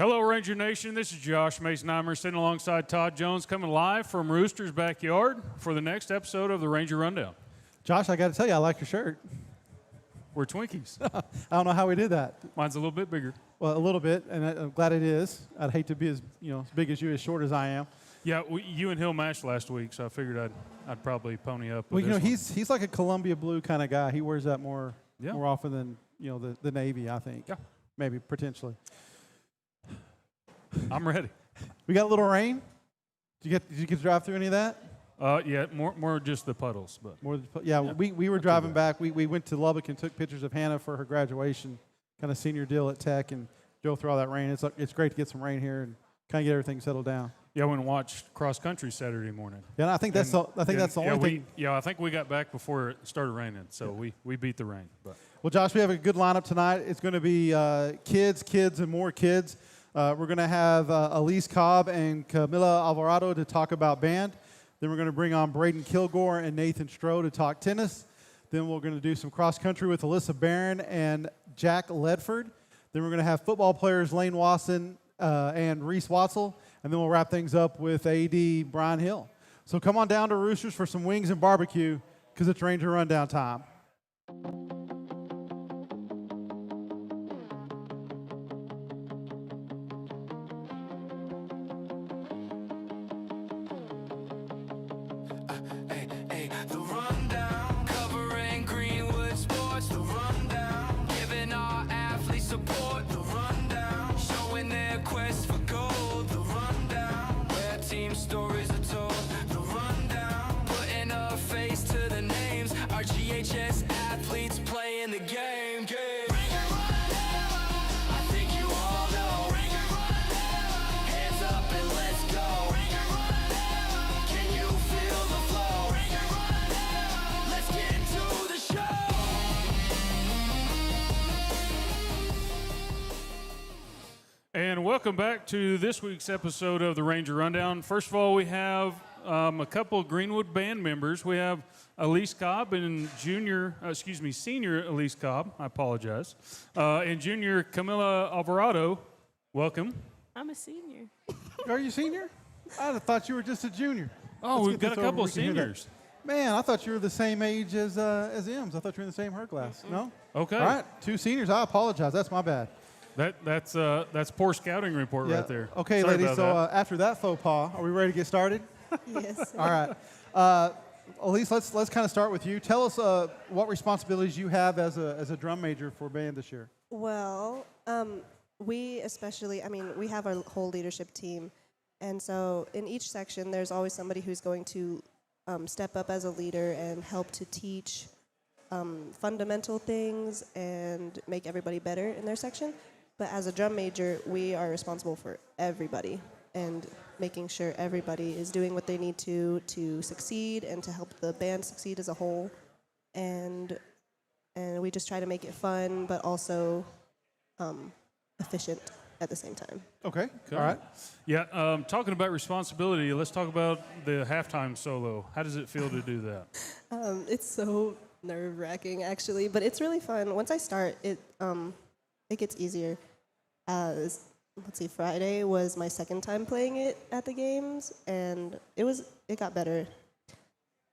Hello, Ranger Nation. This is Josh Masonheimer sitting alongside Todd Jones, coming live from Rooster's backyard for the next episode of the Ranger Rundown. Josh, I got to tell you, I like your shirt. We're Twinkies. I don't know how we did that. Mine's a little bit bigger. Well, a little bit, and I'm glad it is. I'd hate to be as big as you, as short as I am. Yeah, you and Hill matched last week, so I figured I'd probably pony up. Well, with he's like a Columbia blue kind of guy. He wears that more often than the Navy, I think. Yeah, maybe potentially. I'm ready. We got a little rain. Did you get to drive through any of that? Yeah, more just the puddles, but we were driving back. We went to Lubbock and took pictures of Hannah for her graduation, kind of senior deal at Tech, and drove through all that rain. It's great to get some rain here and kind of get everything settled down. Yeah, I went and watched cross country Saturday morning. Yeah, and I think that's the only thing. Yeah, I think we got back before it started raining, so we beat the rain. But. Well, Josh, we have a good lineup tonight. It's going to be kids, and more kids. We're going to have Elise Cobb and Camila Alvarado to talk about band. Then we're going to bring on Braden Kilgore and Nathan Stroh to talk tennis. Then we're going to do some cross country with Alyssa Barron and Jack Ledford. Then we're going to have football players Lane Watson and Reese Watzel. And then we'll wrap things up with AD Brian Hill. So come on down to Roosters for some wings and barbecue because it's Ranger Rundown time. And welcome back to this week's episode of the Ranger Rundown. First of all, we have a couple of Greenwood band members. We have Elise Cobb and senior Elise Cobb. I apologize. And junior Camila Alvarado. Welcome. I'm a senior. Are you a senior? I thought you were just a junior. Oh, we've got a couple of seniors. Man, I thought you were the same age as Ems. I thought you were in the same her class. Mm-hmm. No? Okay. All right, 2 seniors. I apologize. That's my bad. That's poor scouting report right there. Okay, Sorry ladies, so after that faux pas, are we ready to get started? Yes. All right. Elise, let's kind of start with you. Tell us what responsibilities you have as a drum major for band this year. Well, we have our whole leadership team. And so in each section, there's always somebody who's going to step up as a leader and help to teach fundamental things and make everybody better in their section. But as a drum major, we are responsible for everybody and making sure everybody is doing what they need to succeed and to help the band succeed as a whole. And we just try to make it fun, but also efficient at the same time. Okay. Cool. All right. Yeah, talking about responsibility, let's talk about the halftime solo. How does it feel to do that? It's so nerve-wracking, actually, but it's really fun. Once I start, it gets easier. Let's see, Friday was my second time playing it at the games, and it got better.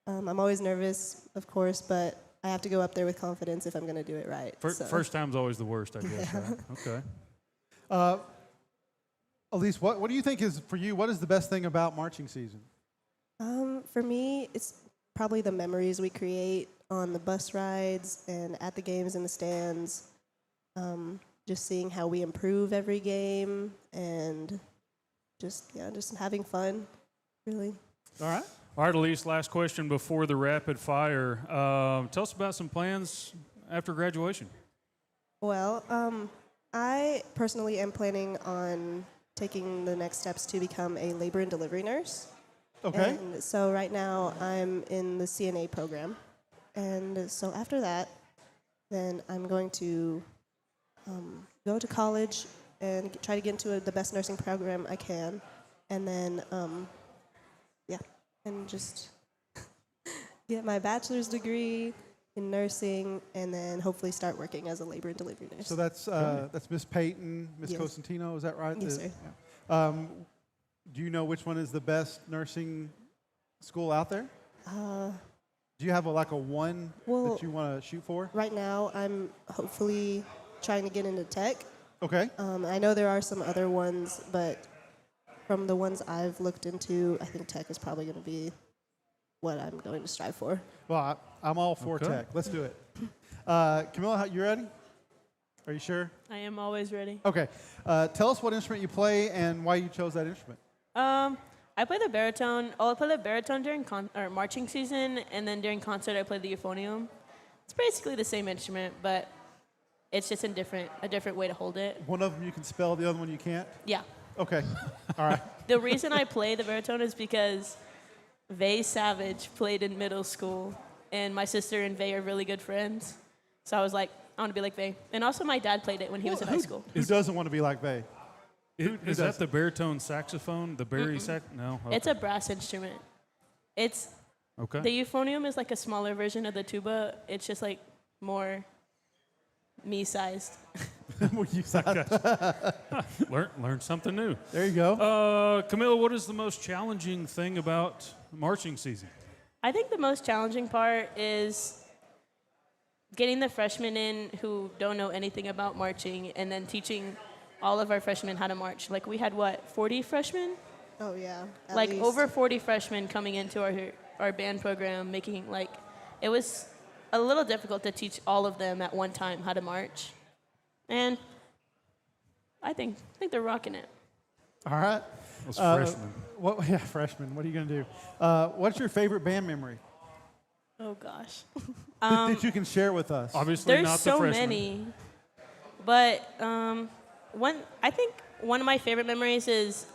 I'm always nervous, of course, but I have to go up there with confidence if I'm going to do it right. First time's always the worst, I guess. Yeah. Right? Okay. Elise, what do you think is, for you, what is the best thing about marching season? For me, it's probably the memories we create on the bus rides and at the games in the stands. Just seeing how we improve every game and just having fun, really. All right. All right, Elise, last question before the rapid fire. Tell us about some plans after graduation. Well, I personally am planning on taking the next steps to become a labor and delivery nurse. Okay. And so right now I'm in the CNA program. And so after that, then I'm going to go to college and try to get into the best nursing program I can. And then, and just get my bachelor's degree, in nursing, and then hopefully start working as a labor and delivery nurse. So that's Miss Peyton, Miss Yes. Cosentino, is that right? Yes, sir. Yeah. Do you know which one is the best nursing school out there? Do you have a one Well- that you want to shoot for? Right now, I'm hopefully trying to get into tech. Okay. I know there are some other ones, but from the ones I've looked into, I think tech is probably going to be what I'm going to strive for. Well, I'm all for Okay. tech. Let's do it. Camilla, you ready? Are you sure? I am always ready. Okay. Tell us what instrument you play and why you chose that instrument. I play the baritone. I play the baritone during marching season, and then during concert I play the euphonium. It's basically the same instrument, but it's just a different way to hold it. One of them you can spell, the other one you can't? Yeah. Okay. All right. The reason I play the baritone is because Vay Savage played in middle school, and my sister and Vay are really good friends. So I was like, I want to be like Vay. And also my dad played it when he was in high school. Who doesn't want to be like Vay? Is that the baritone saxophone? The Barry sax? No. Okay. It's a brass instrument. It's Okay. the euphonium is like a smaller version of the tuba. It's just like more me-sized. Well, you said- Learn something new. There you go. Camilla, what is the most challenging thing about marching season? I think the most challenging part is getting the freshmen in who don't know anything about marching and then teaching all of our freshmen how to march. Like we had 40 freshmen? Oh, yeah. At Like least. over 40 freshmen coming into our band program, making it was a little difficult to teach all of them at one time how to march. And I think they're rocking it. All right. Those freshmen. Freshman. What are you going to do? What's your favorite band memory Oh gosh. that you can share with us? Obviously There's not the so freshmen. many. But I think one of my favorite memories is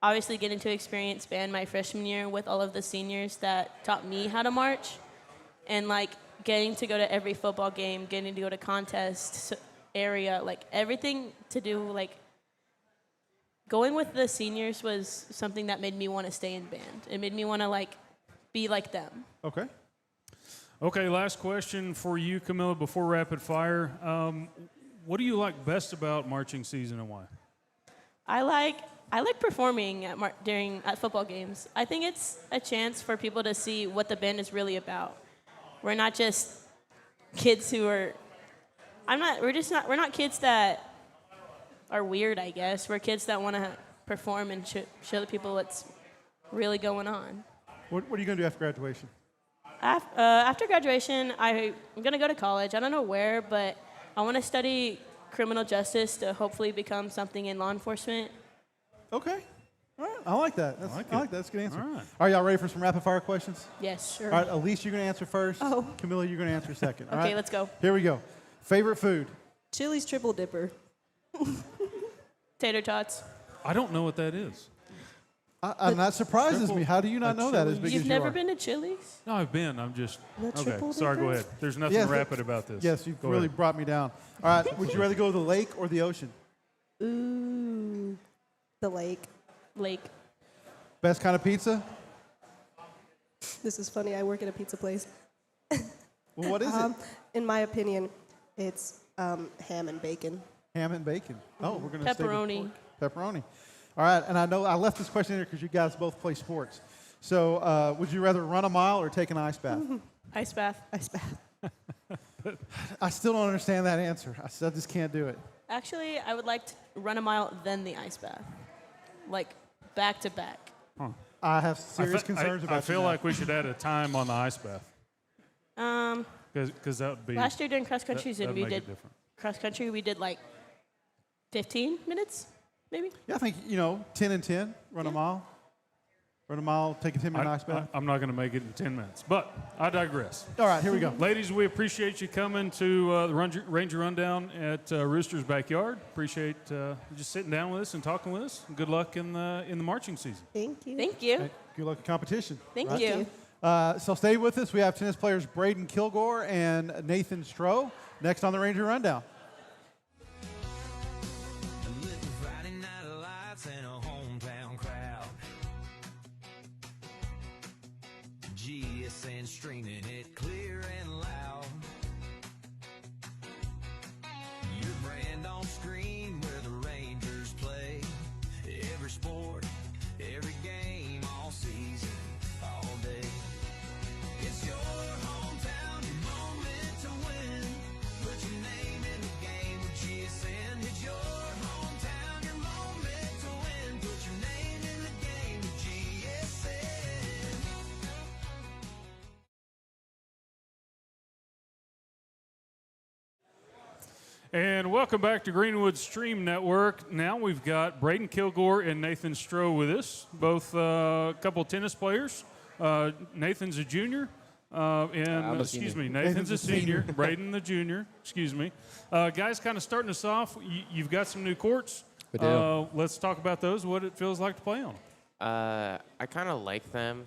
obviously getting to experience band my freshman year with all of the seniors that taught me how to march, and getting to go to every football game, getting to go to contests area, everything to do going with the seniors was something that made me want to stay in band. It made me want to be like them. Okay. Okay, last question for you, Camilla, before rapid fire. What do you like best about marching season and why? I like performing at football games. I think it's a chance for people to see what the band is really about. We're not just kids who are. We're not kids that are weird, I guess. We're kids that want to perform and show the people what's really going on. What are you going to do after graduation? After graduation, I'm going to go to college. I don't know where, but I want to study criminal justice to hopefully become something in law enforcement. Okay. All right. I like that. I like that. That's a good answer. All right. Are y'all ready for some rapid fire questions? Yes, sure. All right. Elise, you're going to answer first. Oh. Camilla, you're going to answer second. All Okay, right? let's go. Here we go. Favorite food? Chili's Triple Dipper. Tater tots. I don't know what that is. That surprises me. How do you not know that as big You've as you never are? been to Chili's? No, I've been. I'm just. The Okay, triple sorry, go dipper? ahead. There's nothing Yes, rapid about this. Yes, you've Go really ahead. brought me down. All right. Would you rather go to the lake or the ocean? Ooh. The lake. Lake. Best kind of pizza? This is funny. I work at a pizza place. Well, what is it? In my opinion, it's ham and bacon. Ham and bacon. Oh, we're going to Pepperoni. Pepperoni. All right. And I know I left this question in here because you guys both play sports. So would you rather run a mile or take an ice bath? Ice bath. Ice bath. I still don't understand that answer. I just can't do it. Actually, I would like to run a mile, then the ice bath. Back to back. I have serious concerns about I feel you now. like we should add a time on the ice bath Um, because that would be. last year during cross country that- season, that'd we make it did different. cross country. We did 15 minutes, maybe. Yeah, I think, 10 and 10, run a mile. Run a mile, take a 10-minute ice bath. I'm not going to make it in 10 minutes, but I digress. All right, here we go. Ladies, we appreciate you coming to the Ranger Rundown at Rooster's Backyard. Appreciate just sitting down with us and talking with us. Good luck in the marching season. Thank you. Thank you. Hey, good luck at competition. Thank right? you. So stay with us. We have tennis players Braden Kilgore and Nathan Stroh next on the Ranger Rundown. Little Friday night lights and a hometown crowd. GSN streaming it clear and loud. And welcome back to Greenwood Stream Network. Now we've got Braden Kilgore and Nathan Stroh with us, both a couple tennis players. Nathan's a junior, Nathan's a senior. Braden the junior. Excuse me, guys. Kind of starting us off. You've got some new courts. We do. Let's talk about those. What it feels like to play on. I kind of like them.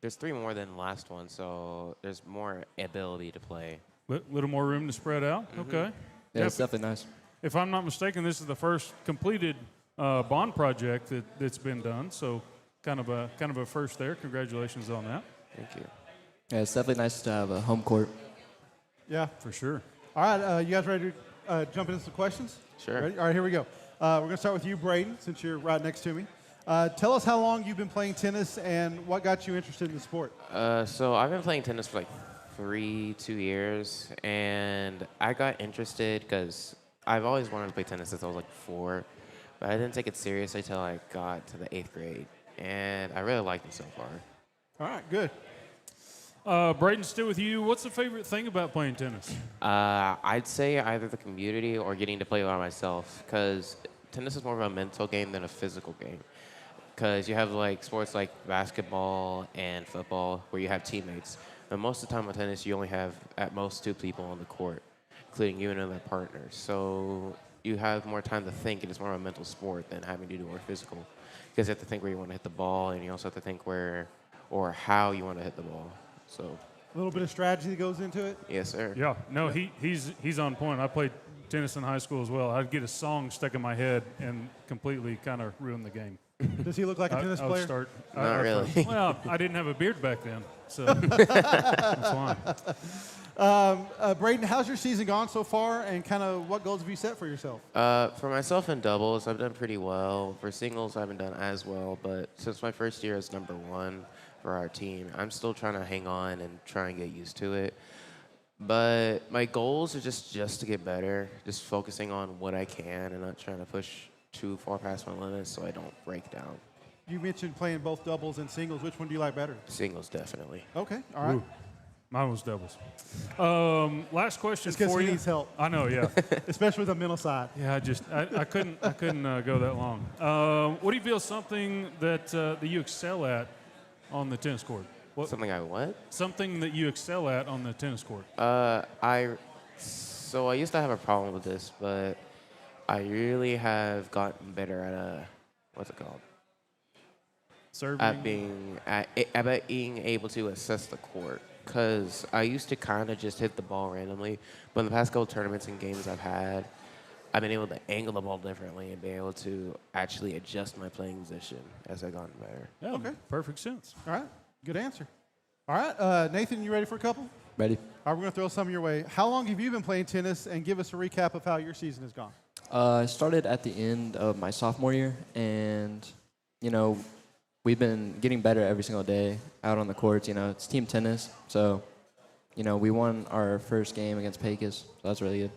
There's 3 more than the last one, so there's more ability to play. Little more room to spread out. Okay. Yeah, it's definitely nice. If I'm not mistaken, this is the first completed bond project that's been done. So kind of a first there. Congratulations on that. Thank you. Yeah, it's definitely nice to have a home court. Yeah. For sure. All right, you guys ready to jump into some questions? Sure. Ready? All right, here we go. We're going to start with you, Braden, since you're right next to me. Tell us how long you've been playing tennis and what got you interested in the sport. So I've been playing tennis for like 2 years, and I got interested because I've always wanted to play tennis since I was like 4, but I didn't take it seriously till I got to the 8th grade, and I really liked it so far. All right, good. Braden, still with you. What's the favorite thing about playing tennis? I'd say either the community or getting to play by myself, because tennis is more of a mental game than a physical game. Because you have like sports like basketball and football where you have teammates. But most of the time with tennis, you only have at most 2 people on the court, including you and another partner. So you have more time to think, and it's more of a mental sport than having to do more physical. Because you have to think where you want to hit the ball, and you also have to think where or how you want to hit the ball. So A little bit of strategy that goes into it. yes, sir. Yeah. No, he's on point. I played tennis in high school as well. I'd get a song stuck in my head and completely kind of ruin the game. Does he look like a tennis I would player? start. Not really. Well, I didn't have a beard back then, so that's why. Braden, how's your season gone so far, and kind of what goals have you set for yourself? For myself in doubles, I've done pretty well. For singles, I haven't done as well. But since my first year as number 1 for our team, I'm still trying to hang on and try and get used to it. But my goals are just to get better, just focusing on what I can and not trying to push too far past my limits so I don't break down. You mentioned playing both doubles and singles. Which one do you like better? Singles, definitely. Okay, all right. Ooh, mine was doubles. Last question It's because for he you. needs help, I know, yeah. especially with the mental side. Yeah, I couldn't go that long. What do you feel something that you excel at on the tennis court? Something I what? Something that you excel at on the tennis court. I used to have a problem with this, but I really have gotten better at what's it called? Serving. At being able to assess the court. Because I used to kind of just hit the ball randomly, but in the past couple tournaments and games I've had, I've been able to angle the ball differently and be able to actually adjust my playing position as I've gotten better. Yeah, Okay. perfect sense. All right, good answer. All right, Nathan, you ready for a couple? Ready? All right, we're going to throw some your way. How long have you been playing tennis, and give us a recap of how your season has gone? I started at the end of my sophomore year, and, we've been getting better every single day out on the courts. It's team tennis, so, we won our first game against Pecos, so that's really good.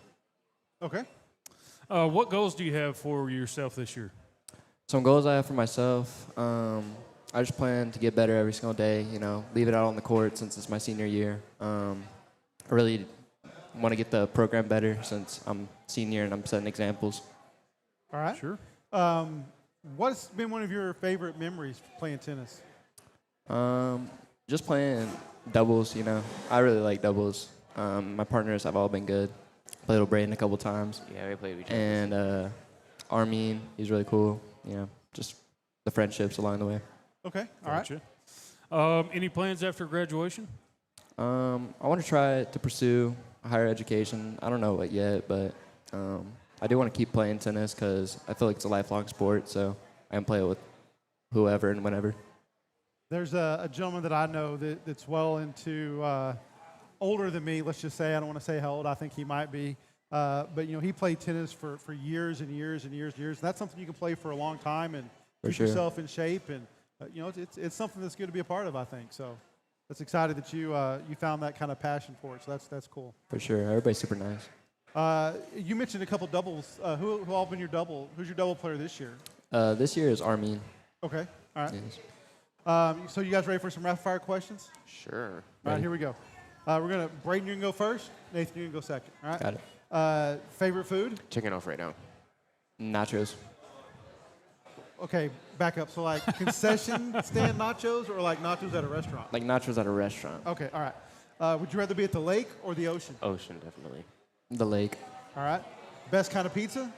Okay. What goals do you have for yourself this year? Some goals I have for myself, I just plan to get better every single day, leave it out on the court since it's my senior year. I really want to get the program better since I'm senior and I'm setting examples. All right. Sure. What's been one of your favorite memories playing tennis? Just playing doubles, I really like doubles. My partners have all been good. Played with Braden a couple times. Yeah, we played with each other. And Armin, he's really cool. Just the friendships along the way. Okay. All right. Gotcha. Any plans after graduation? I want to try to pursue higher education. I don't know what yet, but I do want to keep playing tennis because I feel like it's a lifelong sport, so I can play it with whoever and whenever. There's a gentleman that I know that's well into older than me. Let's just say, I don't want to say how old I think he might be, but he played tennis for years and years and years and years. That's something you can play for a long time and For keep sure. yourself in shape, and it's something that's good to be a part of, I think. So that's excited that you found that kind of passion for it. So that's cool. For sure. Everybody's super nice. You mentioned a couple doubles. Who all been your double? Who's your double player this year? This year is Armin. Okay. All right. Yes. So you guys ready for some rapid fire questions? Sure. All right, here we go. Braden, you can go first. Nathan, you can go second. All right. Got it. Favorite food? Chicken Alfredo. Nachos. Okay, back up. So like concession stand nachos or like nachos at a restaurant? Like nachos at a restaurant. Okay, all right. Would you rather be at the lake or the ocean? Ocean, definitely. The lake. All right. Best kind of pizza?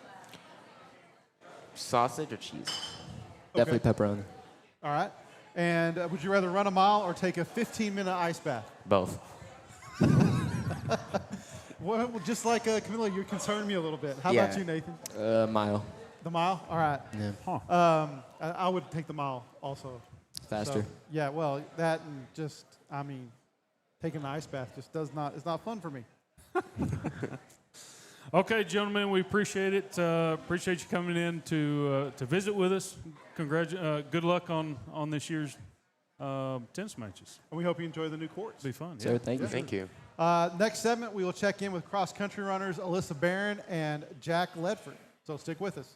Sausage or cheese? Definitely pepperoni. All right. And would you rather run a mile or take a 15-minute ice bath? Both. Well, just like Camilla, you concerned me a little bit. How Yeah. about you, Nathan? Mile. The mile? All right. Yeah. I would take the mile also. Faster. So, yeah, well, that and just, I mean, taking an ice bath just it's not fun for me. Okay, gentlemen, we appreciate it. Appreciate you coming in to visit with us. Good luck on this year's tennis matches. And we hope you enjoy the new courts. Be fun. Sir, Yeah. thank you. Thank you. Next segment, we will check in with cross-country runners Alyssa Barron and Jack Ledford. So stick with us.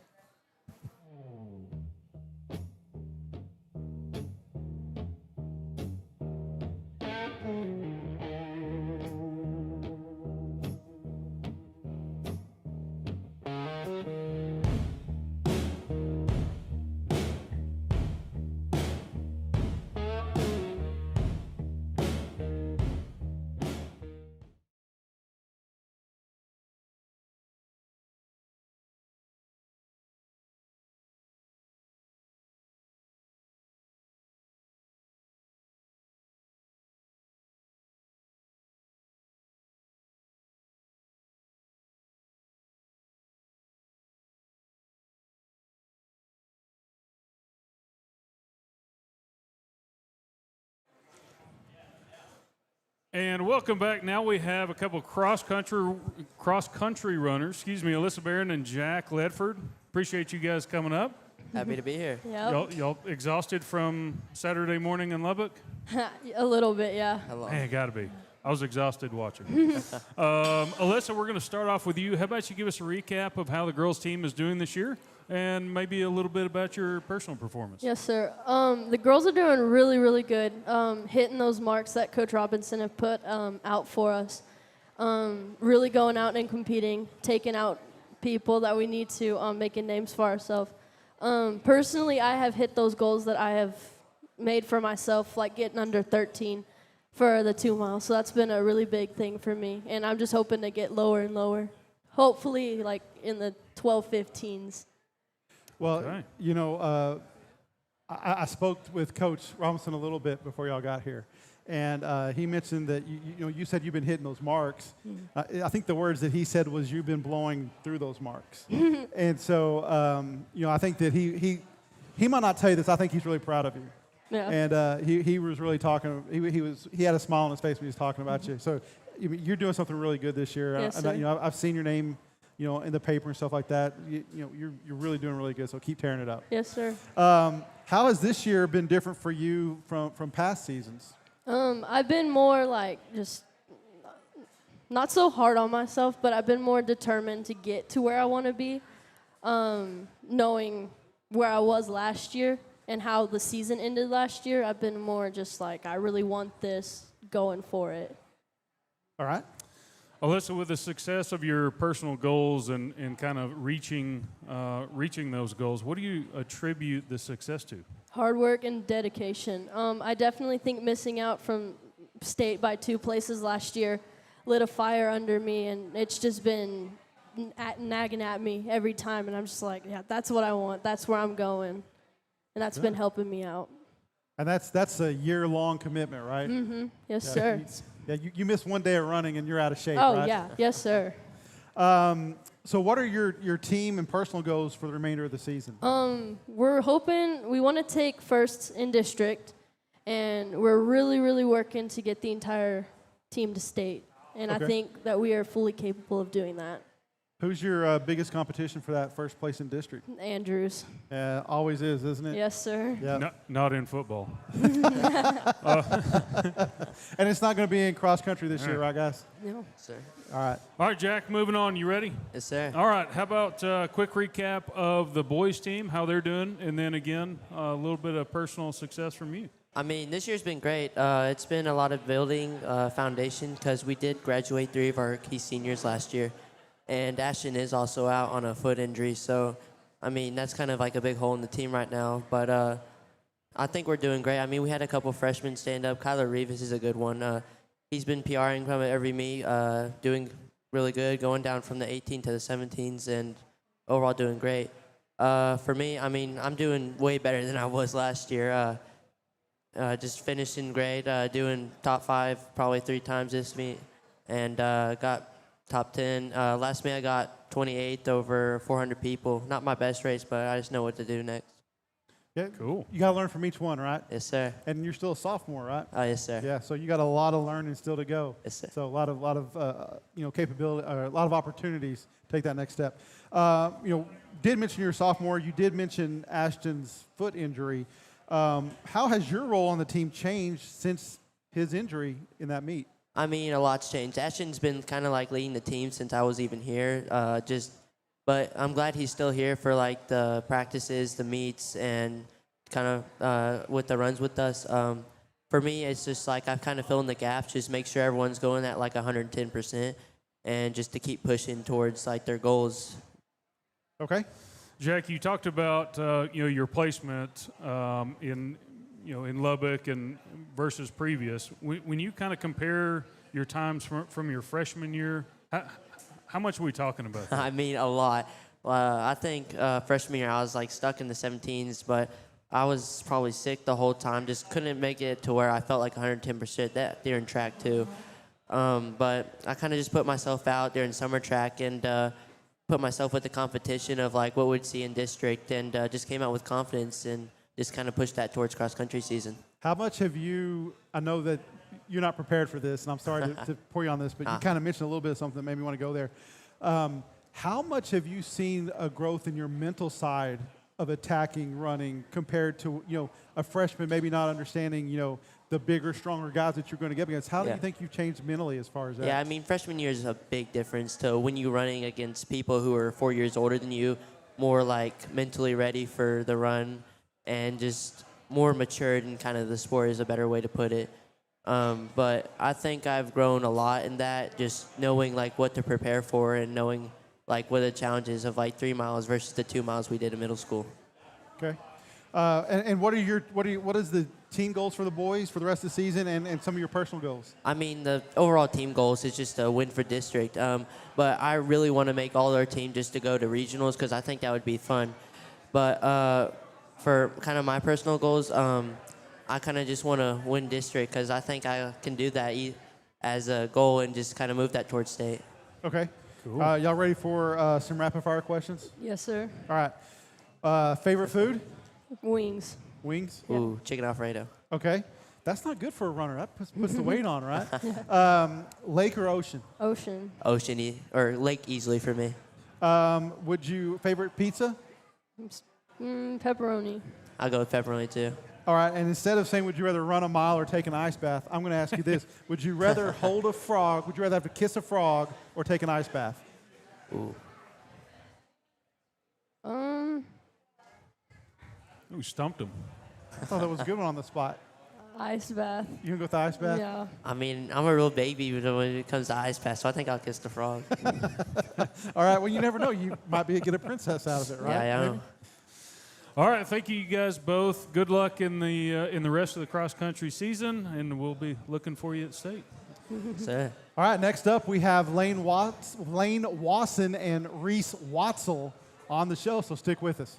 And welcome back. Now we have a couple cross-country runners. Excuse me, Alyssa Barron and Jack Ledford. Appreciate you guys coming up. Happy to be here. Yep. Y'all exhausted from Saturday morning in Lubbock? A little bit, yeah. Hello. Man, gotta be. I was exhausted watching. Alyssa, we're going to start off with you. How about you give us a recap of how the girls' team is doing this year, and maybe a little bit about your personal performance? Yes, sir. The girls are doing really, really good, hitting those marks that Coach Robinson have put out for us. Really going out and competing, taking out people that we need to, making names for ourselves. Personally, I have hit those goals that I have made for myself, like getting under 13 for the 2 miles. So that's been a really big thing for me, and I'm just hoping to get lower and lower. Hopefully, like in the 12, 15s. Well, Okay. you know, I spoke with Coach Robinson a little bit before y'all got here, and he mentioned that you said you've been hitting those marks. I think the words that he said was you've been blowing through those marks, and so I think that he might not tell you this. I think he's really proud of you. Yeah. And he was really talking. He had a smile on his face when he was talking about you. So you're doing something really good this year. Yes, And, sir. I've seen your name, in the paper and stuff like that. You're really doing really good. So keep tearing it up. Yes, sir. How has this year been different for you from past seasons? I've been more like just not so hard on myself, but I've been more determined to get to where I want to be, knowing where I was last year and how the season ended last year. I've been more just like, I really want this, going for it. All right. Alyssa, with the success of your personal goals and kind of reaching those goals, what do you attribute the success to? Hard work and dedication. I definitely think missing out from state by 2 places last year lit a fire under me, and it's just been nagging at me every time, and I'm just like, yeah, that's what I want. That's where I'm going. And that's been helping me out. And that's a year-long commitment, right? Mm-hmm. Yes, Yeah, sir. you miss one day of running and you're out of shape, Oh, right? yeah. Yes, sir. So what are your team and personal goals for the remainder of the season? We're hoping we want to take first in district, and we're really, really working to get the entire team to state. And Okay. I think that we are fully capable of doing that. Who's your biggest competition for that first place in district? Andrews. Always is, isn't it? Yes, sir. Yeah. Not in football. And it's not going to be in cross country this year, right, guys? No. Sir. All right. All right, Jack, moving on. You ready? Yes, sir. All right, how about a quick recap of the boys' team, how they're doing, and then again, a little bit of personal success from you. I mean, this year's been great. It's been a lot of building foundation because we did graduate 3 of our key seniors last year. and Ashton is also out on a foot injury. So, I mean, that's kind of like a big hole in the team right now. But I think we're doing great. I mean, we had a couple freshmen stand up. Kyler Rivas is a good one. He's been PRing from every meet, doing really good, going down from the 18 to the 17s, and overall doing great. For me, I mean, I'm doing way better than I was last year. Just finished in grade, doing top 5 probably 3 times this meet, and got top 10. Last meet I got 28th over 400 people. Not my best race, but I just know what to do next. Yeah, Cool. You got to learn from each one, right? Yes, sir. And you're still a sophomore, right? Oh, yes, sir. Yeah, so you got a lot of learning still to go. Yes, sir. So a lot of capability, or a lot of opportunities to take that next step. Did mention you're a sophomore. You did mention Ashton's foot injury. How has your role on the team changed since his injury in that meet? I mean, a lot's changed. Ashton's been kind of like leading the team since I was even here. But I'm glad he's still here for like the practices, the meets, and kind of with the runs with us. For me, it's just like I kind of fill in the gaps, just make sure everyone's going at like 110%, and just to keep pushing towards like their goals. Okay. Jack, you talked about your placement in Lubbock and versus previous. When you kind of compare your times from your freshman year, how much are we talking about? I mean, a lot. I think freshman year I was like stuck in the 17s, but I was probably sick the whole time. Just couldn't make it to where I felt like 110%. That during track too. But I kind of just put myself out during summer track and put myself with the competition of like what we'd see in district, and just came out with confidence and just kind of pushed that towards cross country season. How much have you, I know that you're not prepared for this, and I'm sorry to pour you on this, but you kind of mentioned a little bit of something that made me want to go there. How much have you seen a growth in your mental side of attacking running compared to, a freshman maybe not understanding, the bigger, stronger guys that you're going to get against? How do you think you've changed mentally as far as that? Yeah, I mean, freshman year is a big difference to when you're running against people who are 4 years older than you, more like mentally ready for the run and just more matured in kind of the sport is a better way to put it. But I think I've grown a lot in that, just knowing like what to prepare for and knowing like what the challenges of like 3 miles versus the 2 miles we did in middle school. Okay. And what is the team goals for the boys for the rest of the season and some of your personal goals? I mean, the overall team goals is just a win for district. But I really want to make all our team just to go to regionals because I think that would be fun. But for kind of my personal goals, I kind of just want to win district because I think I can do that as a goal and just kind of move that towards state. Okay. Cool. Y'all ready for some rapid fire questions? Yes, sir. All right. Favorite food? Wings. Wings? Ooh, chicken Alfredo. Okay. That's not good for a runner. That puts the weight on, right? Lake or ocean? Ocean. Ocean or lake easily for me. Favorite pizza? Pepperoni. I'll go with pepperoni too. All right, and instead of saying would you rather run a mile or take an ice bath, I'm going to ask you this. Would you rather hold a frog, would you rather have to kiss a frog or take an ice bath? Ooh. Ooh, stumped him. I thought that was a good one on the spot. Ice bath. You going to go with the ice bath? Yeah. I mean, I'm a real baby when it comes to ice bath, so I think I'll kiss the frog. All right, well, you never know. You might get a princess out of it, right? Yeah, I know. All right, thank you guys both. Good luck in the rest of the cross country season, and we'll be looking for you at state. Sir. All right, next up we have Lane Wasson and Reese Watzel on the show, so stick with us.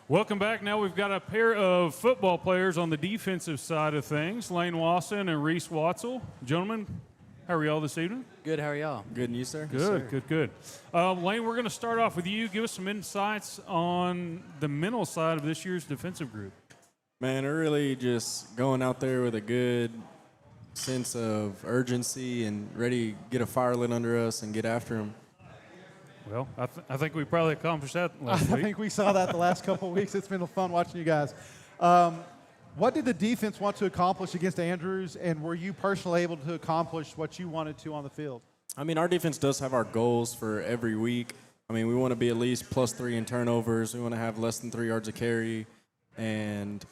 Welcome back. Now we've got a pair of football players on the defensive side of things, Lane Wasson and Reese Watzel. Gentlemen, How are y'all this evening? Good, how are y'all? Good, and you, sir? Good, good, good. Lane, we're going to start off with you. Give us some insights on the mental side of this year's defensive group. Man, they're really just going out there with a good sense of urgency and ready to get a fire lit under us and get after them. Well, I think we probably accomplished that last I week. think we saw that the last couple of weeks. It's been fun watching you guys. What did the defense want to accomplish against Andrews, and were you personally able to accomplish what you wanted to on the field? I mean, our defense does have our goals for every week. I mean, we want to be at least +3 in turnovers. We want to have less than 3 yards of carry. And,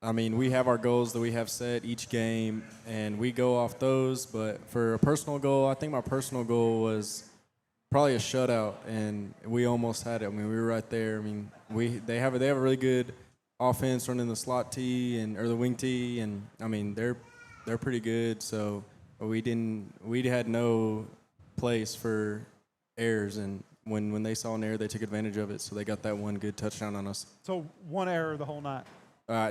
I mean, we have our goals that we have set each game, and we go off those. But for a personal goal, I think my personal goal was probably a shutout, and we almost had it. I mean, we were right there. I mean, they have a really good offense running the slot T or the wing T, and I mean they're pretty good. So we had no place for errors, and when they saw an error, they took advantage of it. So they got that one good touchdown on us. So one error the whole night.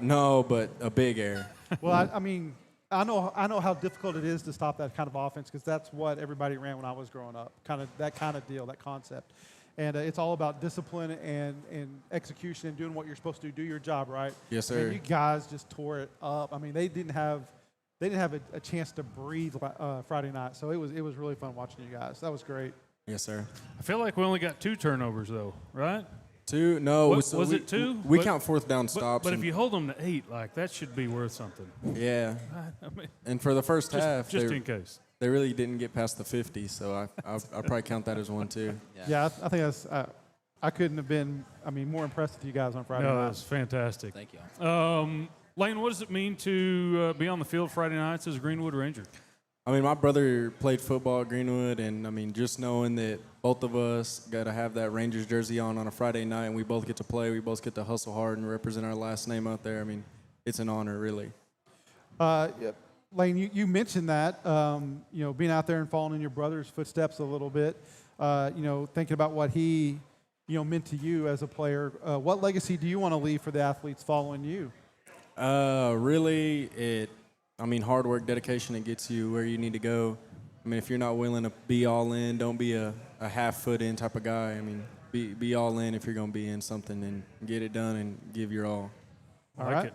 No, but a big error. Well, I mean, I know how difficult it is to stop that kind of offense because that's what everybody ran when I was growing up. That kind of deal, that concept. And it's all about discipline and execution and doing what you're supposed to do your job, right? Yes, sir. And you guys just tore it up. I mean, they didn't have a chance to breathe Friday night, so it was really fun watching you guys. That was great. Yes, sir. I feel like we only got 2 turnovers, though, right? 2? No. Was it 2? We count fourth down stops. But if you hold them to 8, like, that should be worth something. Yeah. I mean, And for the first half, just in case. They really didn't get past the 50, so I'll probably count that as one, too. Yeah, I think that's I couldn't have been, more impressed with you guys on Friday No, night. that's fantastic. Thank you. Lane, what does it mean to be on the field Friday nights as a Greenwood Ranger? I mean, my brother played football at Greenwood, and, I mean, just knowing that both of us got to have that Rangers jersey on a Friday night and we both get to play, we both get to hustle hard and represent our last name out there, I mean, it's an honor, really. Lane, you mentioned that, being out there and following in your brother's footsteps a little bit, thinking about what he, meant to you as a player. What legacy do you want to leave for the athletes following you? Really, hard work, dedication, it gets you where you need to go. I mean, if you're not willing to be all in, don't be a half foot in type of guy. I mean, be all in if you're going to be in something and get it done and give your all. All right.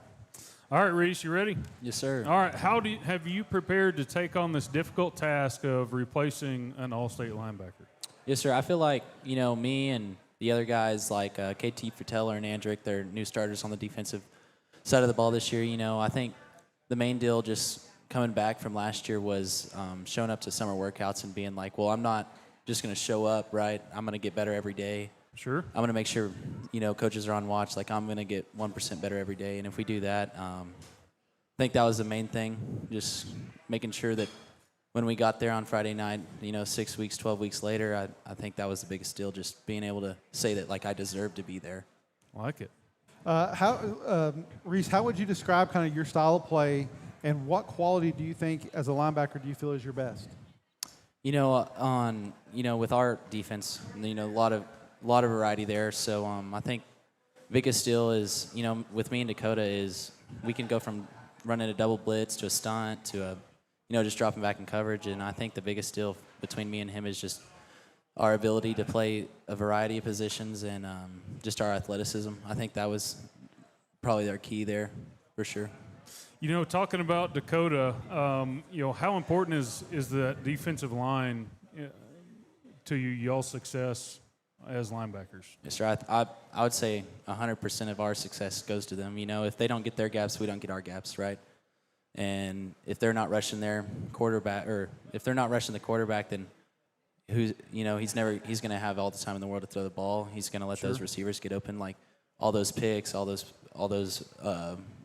All right, Reese, you ready? Yes, sir. All right, have you prepared to take on this difficult task of replacing an all-state linebacker? Yes, sir. I feel like, me and the other guys like KT Frateller and Andrick, they're new starters on the defensive side of the ball this year. I think the main deal just coming back from last year was showing up to summer workouts and being like, well, I'm not just going to show up, right? I'm going to get better every day. Sure. I'm going to make sure, coaches are on watch. Like, I'm going to get 1% better every day. And if we do that, I think that was the main thing, just making sure that when we got there on Friday night, 6 weeks, 12 weeks later, I think that was the biggest deal, just being able to say that, like, I deserve to be there. I like it. Reese, how would you describe kind of your style of play, and what quality do you think as a linebacker do you feel is your best? With our defense, a lot of variety there. So I think biggest deal is, with me and Dakota is we can go from running a double blitz to a stunt to just dropping back in coverage. And I think the biggest deal between me and him is just our ability to play a variety of positions and just our athleticism. I think that was probably their key there for sure. Talking about Dakota, how important is the defensive line to y'all's success as linebackers? Yes, sir. I would say 100% of our success goes to them. If they don't get their gaps, we don't get our gaps, right? And if they're not rushing their quarterback, or if they're not rushing the quarterback, then he's going to have all the time in the world to throw the ball. He's going to let those receivers get open, like all those picks, all those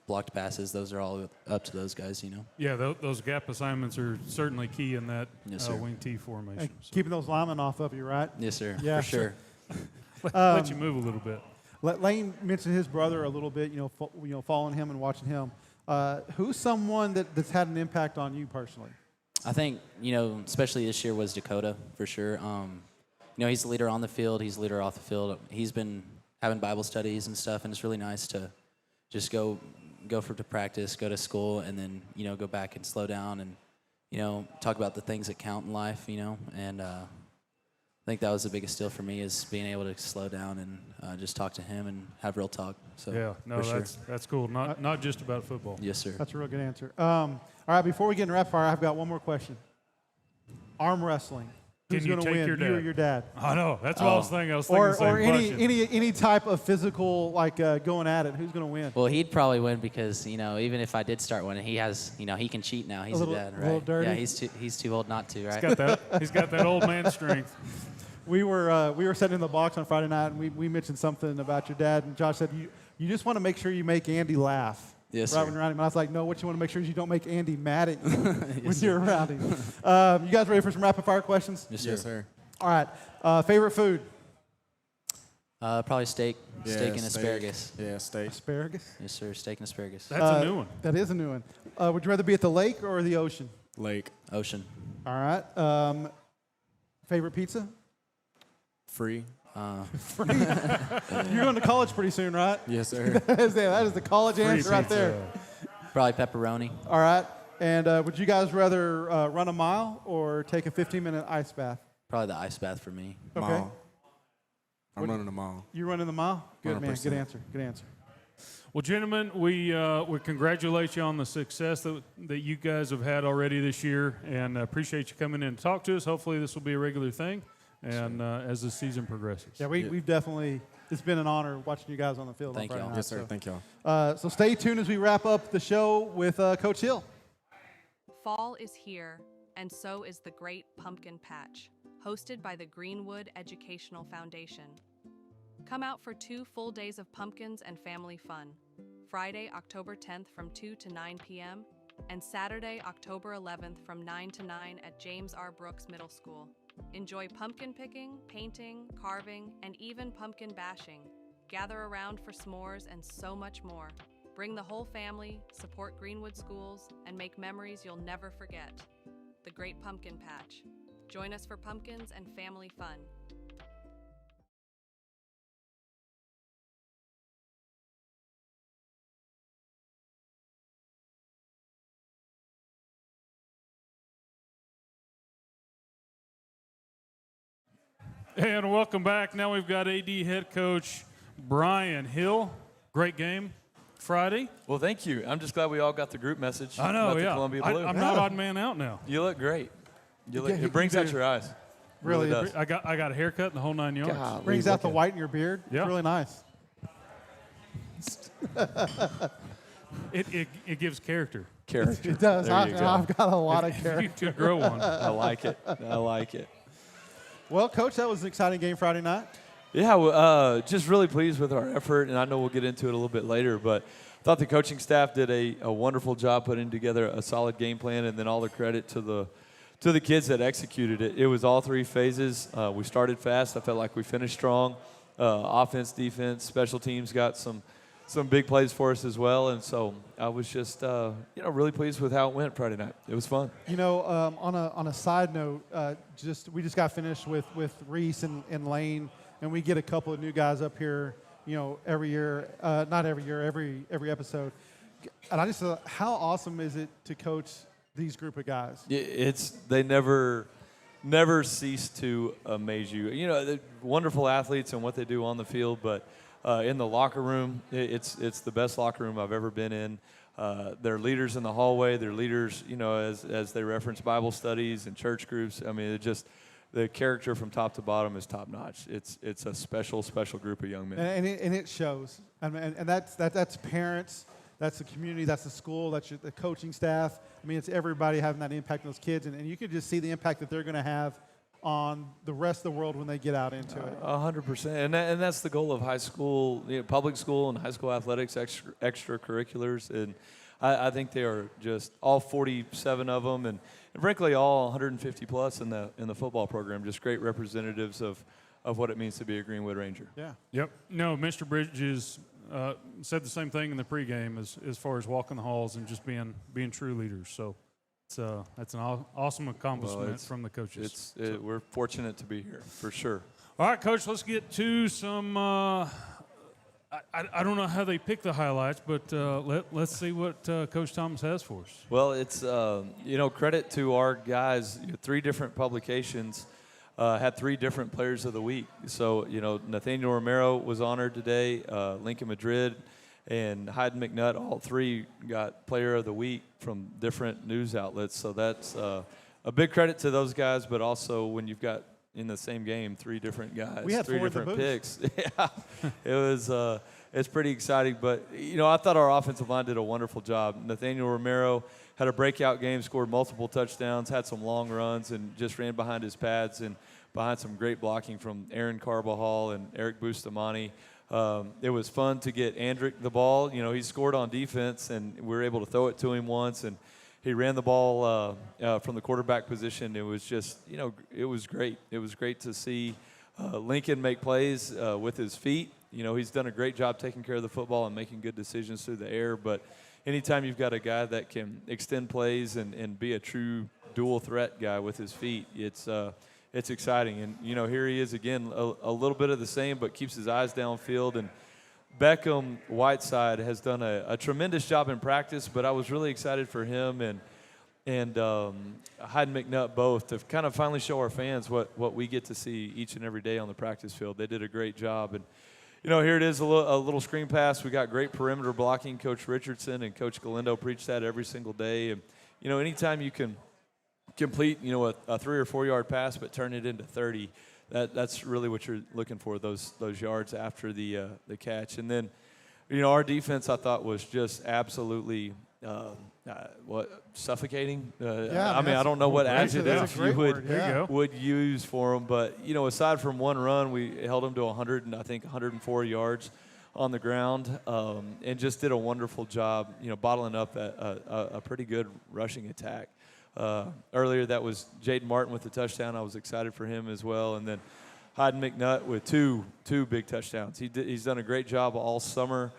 blocked passes. Those are all up to those guys, Yeah, those gap assignments are certainly key in that wing T formation. And keeping those linemen off of you, right? Yes, sir. Yeah, for sure. Let you move a little bit. Lane mentioned his brother a little bit, following him and watching him. Who's someone that's had an impact on you personally? I think, especially this year was Dakota for sure. He's the leader on the field. He's the leader off the field. He's been having Bible studies and stuff, and it's really nice to just go to practice, go to school, and then, go back and slow down and, you know, talk about the things that count in life, you know, and I think that was the biggest deal for me is being able to slow down and just talk to him and have real talk. So Yeah, no, for sure. that's cool. Not just about football. Yes, sir. That's a real good answer. All right, before we get into rapid fire, I've got one more question. Arm wrestling. Who's Can you going to take win? your You or dad? your dad? I know. That's what I was thinking. I was thinking the same Or question. any type of physical, like going at it. Who's going to win? Well, he'd probably win because, you know, even if I did start winning, he has, you know, he can cheat now. He's little- a dad, a little right? dirty? Yeah, he's too old not to, right? He's got that old man strength. We were sitting in the box on Friday night, and we mentioned something about your dad, and Josh said, you just want to make sure you make Andy laugh. Yes, right sir. when you're around him. And I was like, no, what you want to make sure is you don't make Andy mad at you when Yes, you're around him. You guys ready for some rapid fire questions? Yes, sir. Yes, sir. All right. Favorite food? Probably steak Yeah, and steak. asparagus. Yeah, steak. Asparagus? Yes, sir. Steak and asparagus. That's a new one. That is a new one. Would you rather be at the lake or the ocean? Lake. Ocean. All right. Favorite pizza? Free. You're going to college pretty soon, right? Yes, sir. that is the college answer right there. Probably pepperoni. All right. And would you guys rather run a mile or take a 15-minute ice bath? Probably the ice bath for me. Okay. Mall. I'm running the mall. You running the mile? Good, man. 100%. Good answer. Good answer. Well, gentlemen, we congratulate you on the success that you guys have had already this year, and appreciate you coming in to talk to us. Hopefully, this will be a regular thing, and as the season progresses. Yeah, we've definitely, it's been an honor watching you guys on the field. Thank on Friday y'all. night, Yes, sir. so. Thank y'all. So stay tuned as we wrap up the show with Coach Hill. Fall is here, and so is the Great Pumpkin Patch, hosted by the Greenwood Educational Foundation. Come out for 2 full days of pumpkins and family fun. Friday, October 10th from 2 to 9 p.m. and Saturday, October 11th from 9 to 9 at James R. Brooks Middle School. Enjoy pumpkin picking, painting, carving, and even pumpkin bashing. Gather around for s'mores and so much more. Bring the whole family, support Greenwood schools, and make memories you'll never forget. The Great Pumpkin Patch. Join us for pumpkins and family fun. And welcome back. Now we've got AD head coach Brian Hill. Great game Friday. Well, thank you. I'm just glad we all got the group message. I know, about the yeah. Columbia Blue. I'm not odd man out now. You look great. Yeah, It brings you out do. your eyes. Really does. I got a haircut and the whole 9 yards. God. Brings out the white in your beard. Yeah. It's really nice. It gives character. Character. It does. There you go. I've got a lot of You character. could grow one. I like it. I like it. Well, Coach, that was an exciting game Friday night. Yeah, well, just really pleased with our effort, and I know we'll get into it a little bit later, but I thought the coaching staff did a wonderful job putting together a solid game plan, and then all the credit to the kids that executed it. It was all 3 phases. We started fast. I felt like we finished strong. Offense, defense, special teams got some big plays for us as well, and so I was just really pleased with how it went Friday night. It was fun. You know, on a side note, we just got finished with Reese and Lane, and we get a couple of new guys up here, you know, every year, not every year, every episode. And I just thought, how awesome is it to coach these group of guys? They never cease to amaze you. You know, they're wonderful athletes and what they do on the field, but in the locker room, it's the best locker room I've ever been in. They're leaders in the hallway. They're leaders, you know, as they reference Bible studies and church groups. I mean, the character from top to bottom is top notch. It's a special group of young men. And it shows. And that's parents, that's the community, that's the school, that's the coaching staff. I mean, it's everybody having that impact on those kids, and you can just see the impact that they're going to have on the rest of the world when they get out into it. 100%, and that's the goal of high school, public school and high school athletics, extracurriculars, and I think they are just all 47 of them, and frankly all 150 plus in the football program, just great representatives of what it means to be a Greenwood Ranger. Yeah. Yep. No, Mr. Bridges said the same thing in the pregame as far as walking the halls and just being true leaders. So that's an awesome accomplishment from the coaches. We're fortunate to be here, for sure. All right, Coach, let's get to some I don't know how they pick the highlights, but let's see what Coach Thomas has for us. Well, it's credit to our guys. 3 different publications had 3 different players of the week. So Nathaniel Romero was honored today. Lincoln Madrid and Hayden McNutt, all 3 got player of the week from different news outlets. So that's a big credit to those guys. But also when you've got in the same game 3 different guys, We had 3 4 in the different booth. picks. Yeah, it was. It's pretty exciting, but I thought our offensive line did a wonderful job. Nathaniel Romero had a breakout game, scored multiple touchdowns, had some long runs, and just ran behind his pads and behind some great blocking from Aaron Carbajal and Eric Bustamante. It was fun to get Andrick the ball. He scored on defense, and we were able to throw it to him once, and he ran the ball from the quarterback position. It was just, it was great. It was great to see Lincoln make plays with his feet. He's done a great job taking care of the football and making good decisions through the air. But anytime you've got a guy that can extend plays and be a true dual threat guy with his feet, it's exciting. And, here he is again, a little bit of the same, but keeps his eyes downfield. And Beckham Whiteside has done a tremendous job in practice, but I was really excited for him and Hayden McNutt both to kind of finally show our fans what we get to see each and every day on the practice field. They did a great job. And, here it is, a little screen pass. We got great perimeter blocking. Coach Richardson and Coach Galindo preach that every single day. And, anytime you can complete, a 3 or 4 yard pass but turn it into 30, that's really what you're looking for, those yards after the catch. And then, our defense I thought was just absolutely suffocating. I don't know what adjective you would use for them, but aside from one run, we held them to 104 yards on the ground, and just did a wonderful job, bottling up a pretty good rushing attack. Earlier, that was Jaden Martin with the touchdown. I was excited for him as well, and then Hayden McNutt with two big touchdowns. He's done a great job all summer.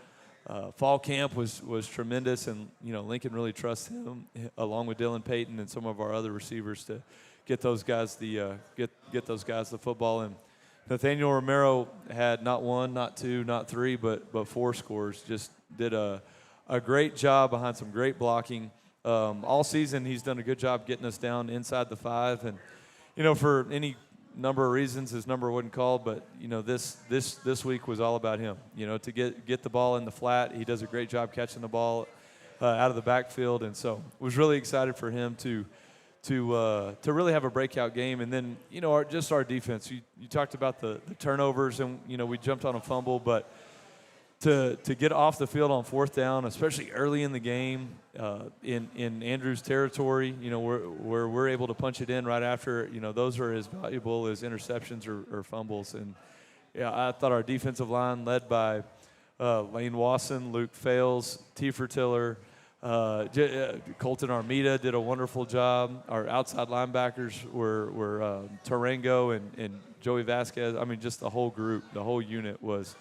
Fall camp was tremendous, and Lincoln really trusts him along with Dylan Payton and some of our other receivers to get those guys get those guys the football. And Nathaniel Romero had not 1, not 2, not 3, but 4 scores. Just did a great job behind some great blocking. All season he's done a good job getting us down inside the 5, and for any number of reasons his number wasn't called, but this week was all about him. To get the ball in the flat, he does a great job catching the ball out of the backfield, and so was really excited for him to really have a breakout game. And then our defense. You talked about the turnovers, and we jumped on a fumble, but to get off the field on 4th down, especially early in the game, in Andrew's territory, where we're able to punch it in right after, those are as valuable as interceptions or fumbles. And I thought our defensive line, led by Lane Wasson, Luke Fales, Tiefer Tiller, Colton Armida did a wonderful job. Our outside linebackers were Tarango and Joey Vasquez. I mean, just the whole group, the whole unit was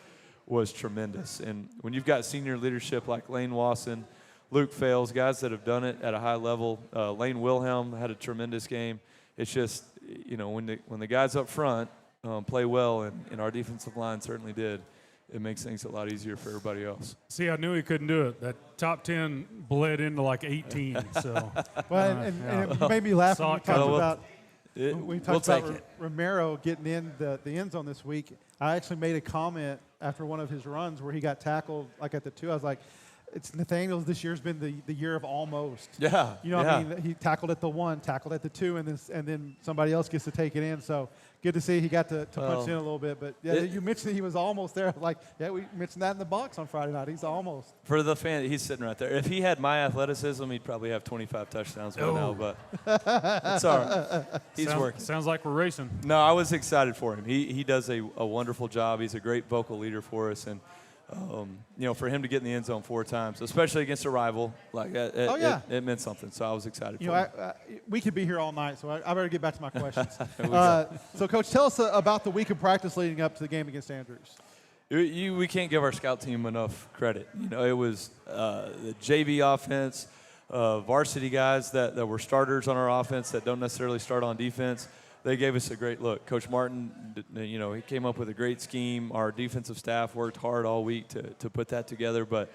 tremendous. And when you've got senior leadership like Lane Wasson, Luke Fales, guys that have done it at a high level, Lane Wilhelm had a tremendous game. It's just, when the guys up front play well, and our defensive line certainly did, it makes things a lot easier for everybody else. See, I knew he couldn't do it. That top 10 bled into like 18. So, well, and it made me laugh when we talked about it. Romero getting in the end zone this week. I actually made a comment after one of his runs where he got tackled like at the 2. I was like, it's Nathaniel's this year's been the year of almost. Yeah. I mean? He tackled at the 1, tackled at the 2, and then somebody else gets to take it in. So good to see he got to punch in a little bit. But you mentioned he was almost there. Like, we mentioned that in the box on Friday night. He's almost. For the fan, he's sitting right there. If he had my athleticism, he'd probably have 25 touchdowns by now. But it's all right. He's working. Sounds like we're racing. No, I was excited for him. He does a wonderful job. He's a great vocal leader for us, and for him to get in the end zone 4 times, especially against a rival, like it meant something. So I was excited for him. We could be here all night, so I better get back to my questions. So, Coach, tell us about the week of practice leading up to the game against Andrews. We can't give our scout team enough credit. It was the JV offense, varsity guys that were starters on our offense that don't necessarily start on defense. they gave us a great look. Coach Martin, he came up with a great scheme. Our defensive staff worked hard all week to put that together. But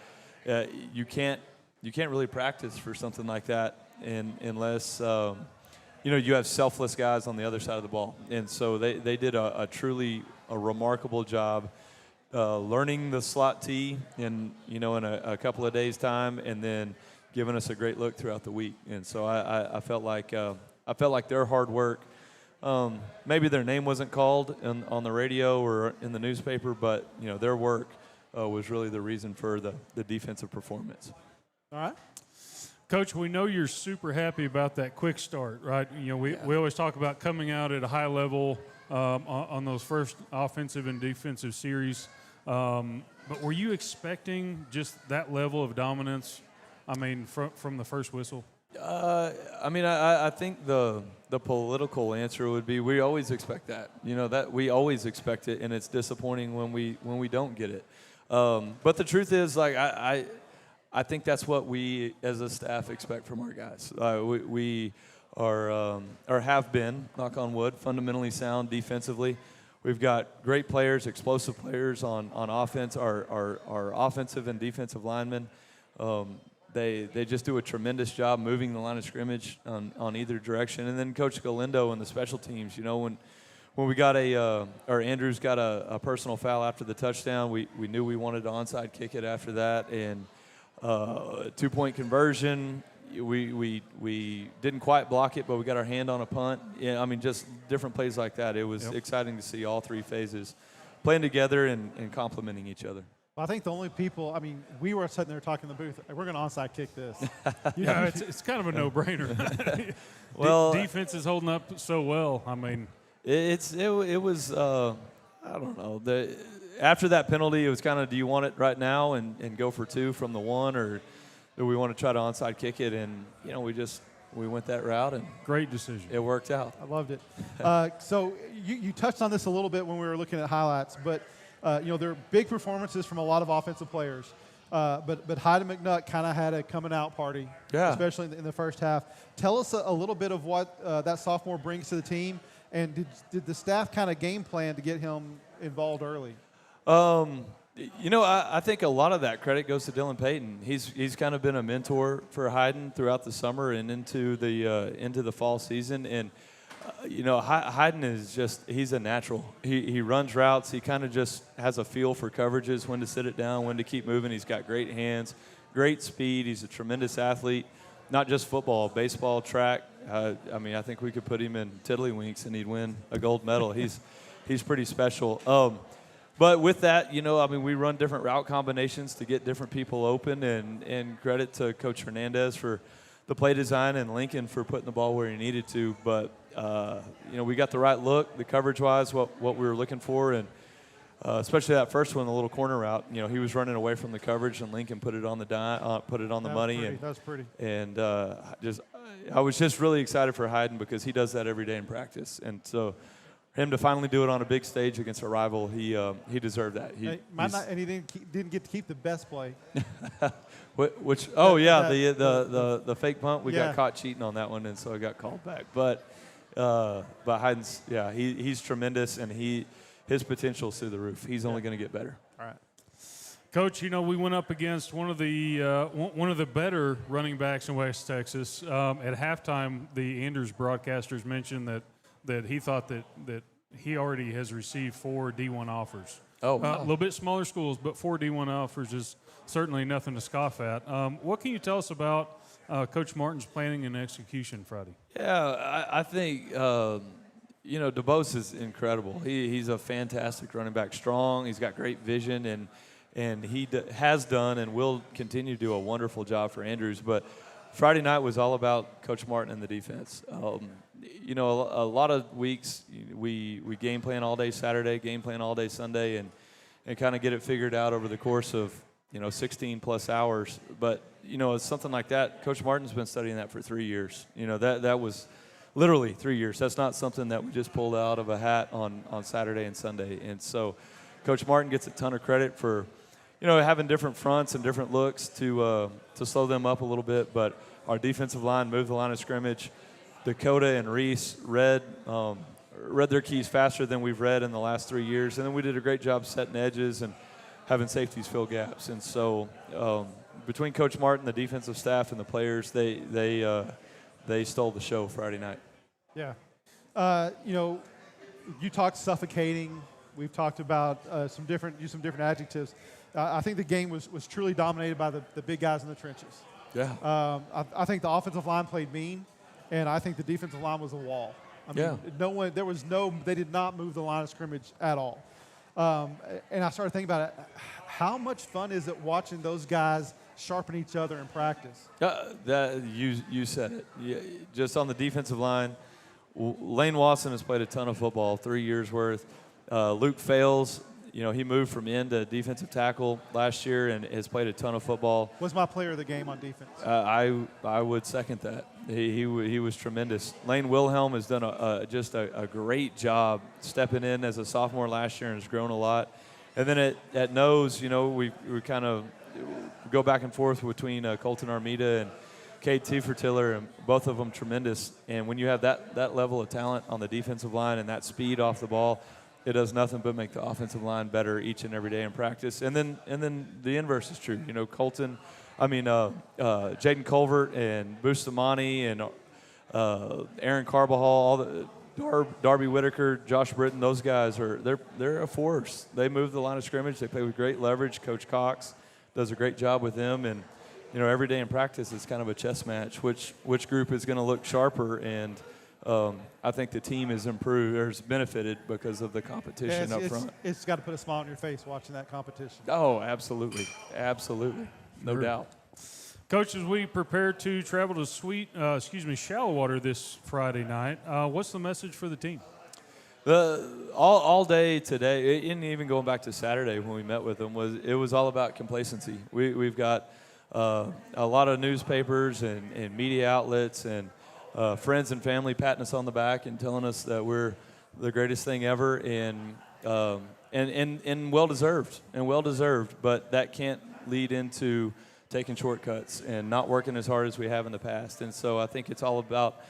you can't really practice for something like that unless you have selfless guys on the other side of the ball. And so they did a truly remarkable job learning the slot T in a couple of days' time, and then giving us a great look throughout the week. And so I felt like their hard work. Maybe their name wasn't called on the radio or in the newspaper, but their work was really the reason for the defensive performance. All right. Coach, we know you're super happy about that quick start, right? We always talk about coming out at a high level on those first offensive and defensive series. But were you expecting just that level of dominance, from the first whistle? I think the political answer would be we always expect that. That we always expect it, and it's disappointing when we don't get it. But the truth is, I think that's what we as a staff expect from our guys. We are or have been, knock on wood, fundamentally sound defensively. We've got great players, explosive players on offense. Our offensive and defensive linemen, they just do a tremendous job moving the line of scrimmage on either direction. And then Coach Galindo and the special teams. When we got Andrews got a personal foul after the touchdown, we knew we wanted to onside kick it after that, and 2-point conversion. We didn't quite block it, but we got our hand on a punt. Just different plays like that. It was exciting to see all three phases playing together and complementing each other. Well, I think the only people, we were sitting there talking in the booth, we're going to onside kick this. It's kind of a no-brainer. Well, defense is holding up so well. It was I don't know. After that penalty, it was kind of, do you want it right now and go for two from the one, or do we want to try to onside kick it? And we went that route, and great decision. It worked out. I loved it. So you touched on this a little bit when we were looking at highlights, but there are big performances from a lot of offensive players. But Hayden McNutt kind of had a coming out party, especially in the first half. Tell us a little bit of what that sophomore brings to the team, and did the staff kind of game plan to get him involved early? I think a lot of that credit goes to Dylan Payton. He's kind of been a mentor for Hayden throughout the summer and into the fall season. And Hayden is he's a natural. He runs routes. He kind of just has a feel for coverages, when to sit it down, when to keep moving. He's got great hands, great speed. He's a tremendous athlete, not just football, baseball, track. I think we could put him in Tiddlywinks and he'd win a gold medal. He's pretty special. But with that, we run different route combinations to get different people open, and credit to Coach Hernandez for the play design and Lincoln for putting the ball where he needed to. But, we got the right look, the coverage-wise, what we were looking for, and especially that first one, the little corner route. He was running away from the coverage, and Lincoln put it on the money. That was pretty. And I was just really excited for Hayden because he does that every day in practice. And so him to finally do it on a big stage against a rival, he deserved that. And he didn't get to keep the best play. The fake punt, we got caught cheating on that one, and so I got called back. But Hayden's, he's tremendous, and his potential's through the roof. He's only going to get better. All right. Coach, we went up against one of the better running backs in West Texas. At halftime, the Andrews broadcasters mentioned that he thought that he already has received 4 D1 offers. Oh, wow. A little bit smaller schools, but 4 D1 offers is certainly nothing to scoff at. What can you tell us about Coach Martin's planning and execution Friday? Yeah, I think, DeBose is incredible. He's a fantastic running back, strong. He's got great vision, and he has done and will continue to do a wonderful job for Andrews. But Friday night was all about Coach Martin and the defense. A lot of weeks we game plan all day Saturday, game plan all day Sunday, and kind of get it figured out over the course of 16 plus hours. But it's something like that. Coach Martin's been studying that for 3 years. That was literally 3 years. That's not something that we just pulled out of a hat on Saturday and Sunday. And so Coach Martin gets a ton of credit for having different fronts and different looks to slow them up a little bit. But our defensive line moved the line of scrimmage. Dakota and Reese read read their keys faster than we've read in the last 3 years. And then we did a great job setting edges and having safeties fill gaps. And so between Coach Martin, the defensive staff, and the players, they stole the show Friday night. Yeah. You talked suffocating. We've talked about some different adjectives. I think the game was truly dominated by the big guys in the trenches. Yeah. I think the offensive line played mean, and I think the defensive line was a wall. I mean, they did not move the line of scrimmage at all. And I started thinking about it. How much fun is it watching those guys sharpen each other in practice? You said it. Just on the defensive line, Lane Watson has played a ton of football, 3 years worth. Luke Fales, he moved from end to defensive tackle last year and has played a ton of football. Was my player of the game on defense. I would second that. He was tremendous. Lane Wilhelm has done just a great job stepping in as a sophomore last year and has grown a lot. And then at nose, we kind of go back and forth between Colton Armida and Cade Tiefertiller, and both of them tremendous. And when you have that level of talent on the defensive line and that speed off the ball, it does nothing but make the offensive line better each and every day in practice. And then the inverse is true. Jaden Culvert and Bustamante and Aaron Carbajal, Darby Whitaker, Josh Britton, those guys they're a force. They move the line of scrimmage. They play with great leverage. Coach Cox does a great job with them. And every day in practice it's kind of a chess match. Which group is going to look sharper? And I think the team has improved or has benefited because of the competition up front. It's got to put a smile on your face watching that competition. Oh, absolutely. No doubt. Coach, as we prepare to travel to Shallowater this Friday night, what's the message for the team? All day today, and even going back to Saturday when we met with them, it was all about complacency. We've got a lot of newspapers and media outlets and friends and family patting us on the back and telling us that we're the greatest thing ever, and well deserved, but that can't lead into taking shortcuts and not working as hard as we have in the past. And so I think it's all about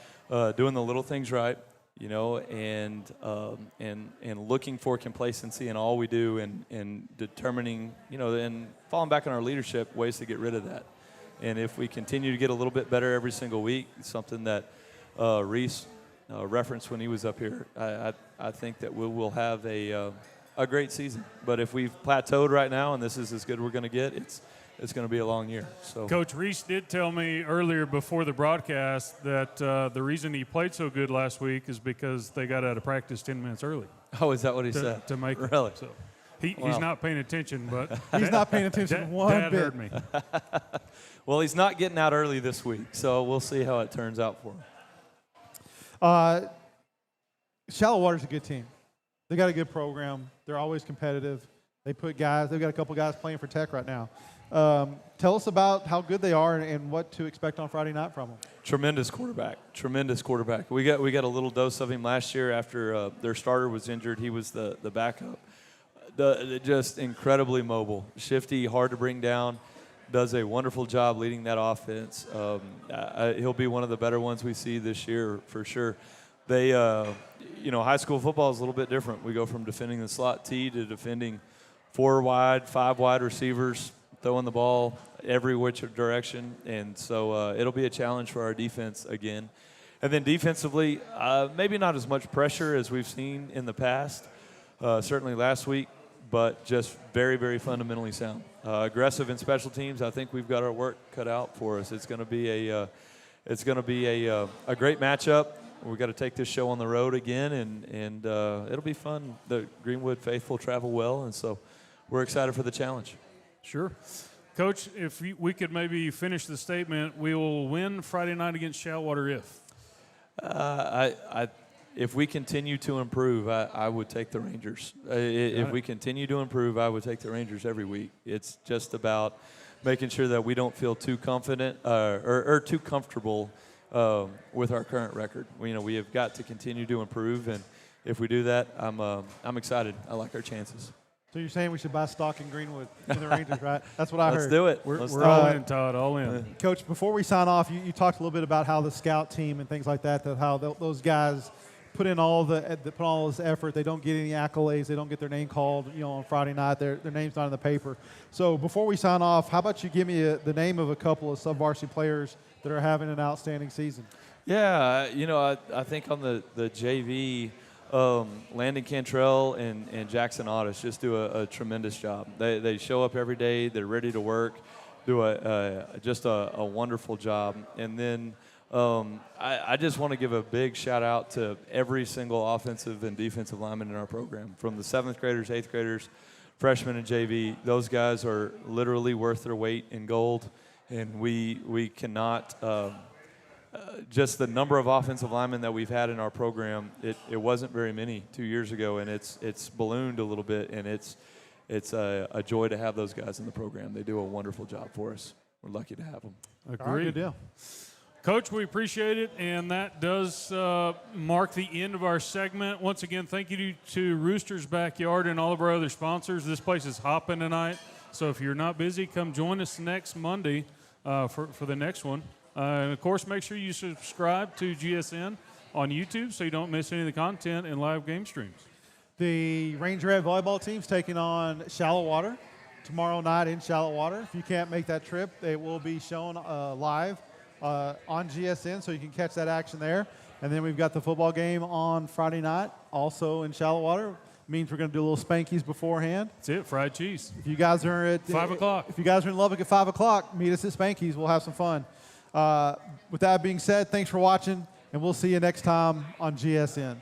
doing the little things right, and looking for complacency in all we do, and determining, and falling back on our leadership, ways to get rid of that. And if we continue to get a little bit better every single week, something that Reese referenced when he was up here, I think that we will have a great season. But if we've plateaued right now and this is as good as we're going to get, it's going to be a long year. So, Coach Reese did tell me earlier before the broadcast that the reason he played so good last week is because they got out of practice 10 minutes early. Oh, is that what he said? To make really? It. So he's not paying attention, but he's not paying attention one Dad bit. heard me. Well, he's not getting out early this week, so we'll see how it turns out for him. Shallowater's a good team. They got a good program. They're always competitive. They've got a couple guys playing for Tech right now. Tell us about how good they are and what to expect on Friday night from them. Tremendous quarterback. We got a little dose of him last year after their starter was injured. He was the backup. Just incredibly mobile, shifty, hard to bring down. Does a wonderful job leading that offense. He'll be one of the better ones we see this year for sure. They, high school football is a little bit different. We go from defending the slot T to defending 4 wide, 5 wide receivers, throwing the ball every which direction. And so it'll be a challenge for our defense again. And then defensively, maybe not as much pressure as we've seen in the past, certainly last week, but just very, very fundamentally sound. Aggressive in special teams. I think we've got our work cut out for us. It's going to be a great matchup. We've got to take this show on the road again, and it'll be fun. The Greenwood faithful travel well, and so we're excited for the challenge. Sure. Coach, if we could maybe finish the statement, we will win Friday night against Shallowater if? If we continue to improve, I would take the Rangers. If we continue to improve, I would take the Rangers every week. It's just about making sure that we don't feel too confident or too comfortable with our current record. We have got to continue to improve, and if we do that, I'm excited. I like our chances. So you're saying we should buy stock in Greenwood in the Rangers, right? That's what I heard. Let's do it. We're all in, Todd, all in. Coach, before we sign off, you talked a little bit about how the scout team and things like that how those guys put in all put all this effort. They don't get any accolades. They don't get their name called, on Friday night. Their name's not in the paper. So before we sign off, how about you give me the name of a couple of sub-varsity players that are having an outstanding season? Yeah, I think on the JV, Landon Cantrell and Jackson Otis just do a tremendous job. They show up every day. They're ready to work, do just a wonderful job. And then I just want to give a big shout out to every single offensive and defensive lineman in our program, from the 7th graders, 8th graders, freshmen, and JV. Those guys are literally worth their weight in gold, and we cannot. Just the number of offensive linemen that we've had in our program, it wasn't very many 2 years ago, and it's ballooned a little bit, and it's a joy to have those guys in the program. They do a wonderful job for us. We're lucky to have them. Agreed. Good deal. Coach, we appreciate it, and that does mark the end of our segment. Once again, thank you to Rooster's Backyard and all of our other sponsors. This place is hopping tonight, so if you're not busy, come join us next Monday for the next one. And, of course, make sure you subscribe to GSN on YouTube so you don't miss any of the content and live game streams. The Ranger Red volleyball team's taking on Shallow Water tomorrow night in Shallow Water. If you can't make that trip, it will be shown live on GSN, so you can catch that action there. And then we've got the football game on Friday night, also in Shallow Water. Means we're going to do a little spankies beforehand. That's it, fried cheese. If you guys are at 5 o'clock. If you guys are in Lubbock at 5 o'clock, meet us at Spankies. We'll have some fun. With that being said, thanks for watching, and we'll see you next time on GSN.